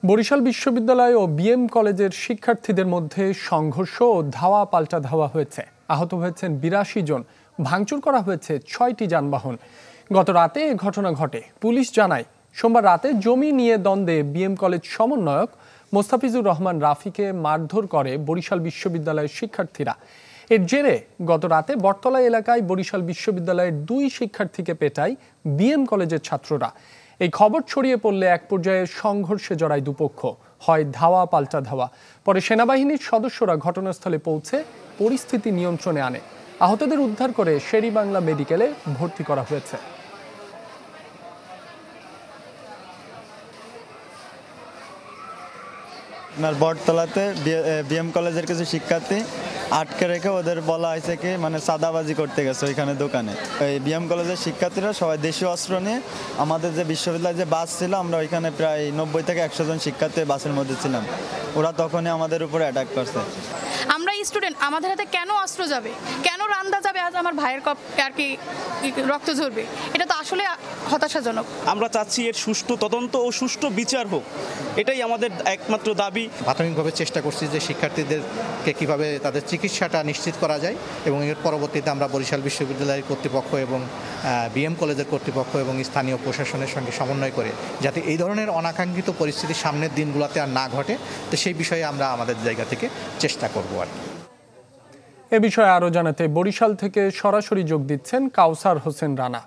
বরিশাল বিশ্ববিদ্যালয় ও বিএম কলেজের শিক্ষার্থীদের মধ্যে সংঘর্ষ ও ধাওয়া পাল্টা ধাওয়া হয়েছে। আহত হয়েছেন ৮২ জন, ভাঙচুর করা হয়েছে ৬টি যানবাহন। গত রাতে এ ঘটনা ঘটে। পুলিশ জানায়, সোমবার রাতে জমি নিয়ে দ্বন্দ্বে বিএম কলেজ সমন্বয়ক মোস্তাফিজুর রহমান রাফিকে মারধর করে বরিশাল বিশ্ববিদ্যালয়ের শিক্ষার্থীরা। এর জেরে গত রাতে বটতলা এলাকায় বরিশাল বিশ্ববিদ্যালয়ের ২ শিক্ষার্থীকে পেটায় বিএম কলেজের ছাত্ররা। এই খবর ছড়িয়ে পড়লে এক পর্যায়ে সংঘর্ষে জড়ায় দুপক্ষ, হয় ধাওয়া পাল্টা ধাওয়া। পরে সেনাবাহিনীর সদস্যরা ঘটনাস্থলে পৌঁছে পরিস্থিতি নিয়ন্ত্রণে আনে। আহতদের উদ্ধার করে শের-ই-বাংলা মেডিকেলে ভর্তি করা হয়েছে। বটতলাতে বিএম কলেজের কিছু শিক্ষার্থী আটকে রেখে ওদের বলা হয়েছে কি চাঁদাবাজি করতে গেছে ওইখানে দোকানে। এই বিএম কলেজের শিক্ষার্থীরা সবাই দেশীয় অস্ত্র নিয়ে, আমাদের যে বিশ্ববিদ্যালয়ের যে বাস ছিল, আমরা ওইখানে প্রায় ৯০ থেকে ১০০ জন শিক্ষার্থী বাসের মধ্যে ছিলাম। ওরা তখনই আমাদের উপরে অ্যাটাক করছে। আমরা স্টুডেন্ট, আমাদের হাতে কেন অস্ত্র যাবে, কেন রান্দা যাবে, আজ আমার ভাইয়ের আর কি রক্ত ঝরবে? এটা তো আসলে হতাশাজনক। আমরা চাচ্ছি এর সুষ্ঠু তদন্ত ও সুষ্ঠু বিচার হোক, এটাই আমাদের একমাত্র দাবি। প্রাথমিকভাবে চেষ্টা করছি যে শিক্ষার্থীদেরকে কীভাবে তাদের চিকিৎসাটা নিশ্চিত করা যায়, এবং এর পরবর্তীতে আমরা বরিশাল বিশ্ববিদ্যালয়ের কর্তৃপক্ষ এবং বিএম কলেজের কর্তৃপক্ষ এবং স্থানীয় প্রশাসনের সঙ্গে সমন্বয় করে যাতে এই ধরনের অনাকাঙ্ক্ষিত পরিস্থিতি সামনের দিনগুলোতে আর না ঘটে, তো সেই বিষয়ে আমরা আমাদের জায়গা থেকে চেষ্টা করব আর কি। এ বিষয়ে আরও জানাতে বরিশাল থেকে সরাসরি যোগ দিচ্ছেন কাউসার হোসেন রানা।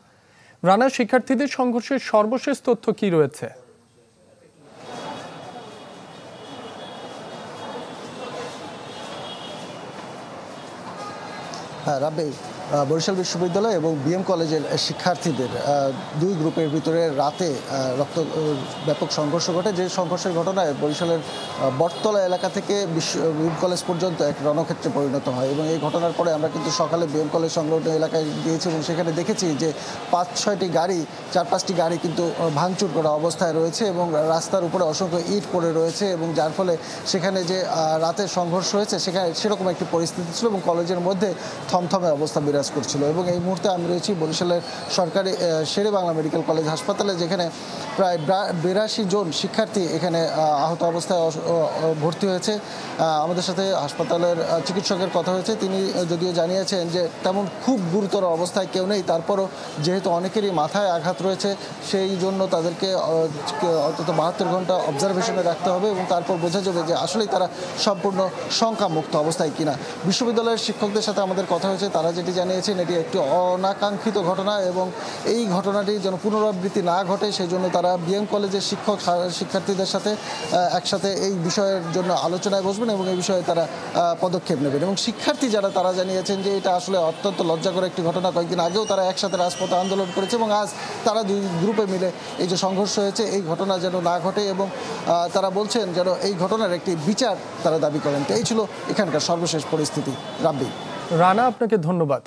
রানা, শিক্ষার্থীদের সংঘর্ষের সর্বশেষ তথ্য কি রয়েছে? হ্যাঁ রাব্বি, বরিশাল বিশ্ববিদ্যালয় এবং বিএম কলেজের শিক্ষার্থীদের ২ গ্রুপের ভিতরে রাতে ব্যাপক সংঘর্ষ ঘটে। যে সংঘর্ষের ঘটনায় বরিশালের বটতলা এলাকা থেকে বিএম কলেজ পর্যন্ত এক রণক্ষেত্রে পরিণত হয়। এবং এই ঘটনার পরে আমরা কিন্তু সকালে বিএম কলেজ সংলগ্ন এলাকায় গিয়েছি এবং সেখানে দেখেছি যে ৫-৬টি গাড়ি, ৪-৫টি গাড়ি কিন্তু ভাঙচুর করা অবস্থায় রয়েছে এবং রাস্তার উপরে অসংখ্য ইট পড়ে রয়েছে, এবং যার ফলে সেখানে যে রাতে সংঘর্ষ হয়েছে সেখানে সেরকম একটি পরিস্থিতি ছিল এবং কলেজের মধ্যে থমথমে অবস্থা বিরাজ করছিল। এবং এই মুহূর্তে আমি রয়েছি বরিশালের সরকারি শের-ই-বাংলা মেডিকেল কলেজ হাসপাতালে, যেখানে প্রায় ৮২ জন শিক্ষার্থী এখানে আহত অবস্থায় ভর্তি হয়েছে। আমাদের সাথে হাসপাতালের চিকিৎসকের কথা হয়েছে, তিনি যদিও জানিয়েছেন যে তেমন খুব গুরুতর অবস্থায় কেউ নেই, তারপরও যেহেতু অনেকেরই মাথায় আঘাত রয়েছে সেই জন্য তাদেরকে অন্তত ৭২ ঘন্টা অবজারভেশনে রাখতে হবে এবং তারপর বোঝা যাবে যে আসলেই তারা সম্পূর্ণ শঙ্কামুক্ত অবস্থায় কিনা। বিশ্ববিদ্যালয়ের শিক্ষকদের সাথে আমাদের কথা হয়েছে, তারা যেটি জানিয়েছেন এটি একটি অনাকাঙ্ক্ষিত ঘটনা এবং এই ঘটনাটি যেন পুনরাবৃত্তি না ঘটে সেই জন্য তারা বিএম কলেজের শিক্ষার্থীদের সাথে একসাথে এই বিষয়ের জন্য আলোচনায় বসবেন এবং এই বিষয়ে তারা পদক্ষেপ নেবেন। এবং শিক্ষার্থী যারা, তারা জানিয়েছেন যে এটা আসলে অত্যন্ত লজ্জাকর একটি ঘটনা। কয়েকদিন আগেও তারা একসাথে রাজপথে আন্দোলন করেছে এবং আজ তারা ২ গ্রুপে মিলে এই যে সংঘর্ষ হয়েছে এই ঘটনা যেন না ঘটে, এবং তারা বলছেন যেন এই ঘটনার একটি বিচার তারা দাবি করেন। তো এই ছিল এখানকার সর্বশেষ পরিস্থিতি। রাব্বি। রানা, আপনাকে ধন্যবাদ।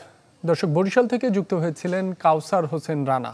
দর্শক, বরিশাল থেকে যুক্ত হয়েছিলেন কাউসার হোসেন রানা।